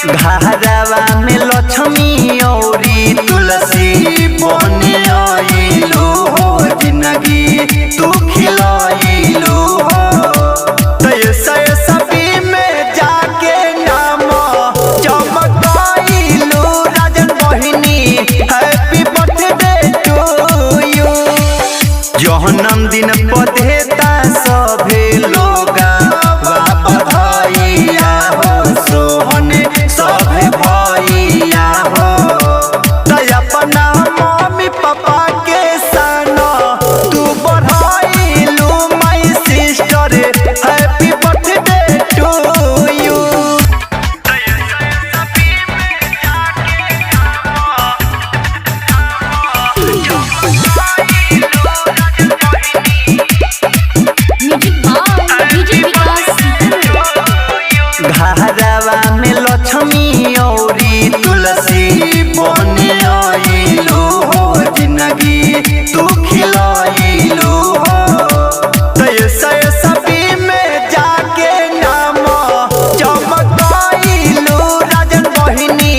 घरवा में लक्ष्मी औरी तुलसी बने आइलू हो जिंदगी तू खिलाइलू हो। तो सभी में जाके नाम चमकाइलू राजन बहिनी हैप्पी बर्थडे टू यू। जन्मदिन पधेता सभे लोग बधाइया हो सोहन सभे भैया हो। तो अपना मम्मी पापा के सन तू बढ़ाइलू my sister happy birthday to you. घरवा में लक्ष्मी औरी तुलसी बने आइलू हो जिंदगी तू खिलाइलू हो। तो सभी में जाके नाम चमकाइलू राजन बहिनी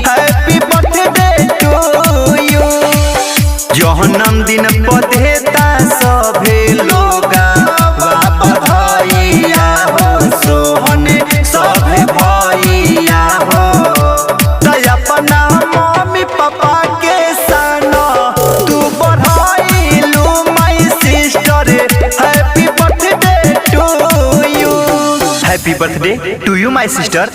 हैप्पी बर्थडे टू यू। जन्मदिन पधेता सभे लोग बधाइया हो सोहन सभे भैया हो। तो अपना मम्मी पापा के सन तू बढ़ाइलू my sister happy birthday to you. Happy birthday to you my sister.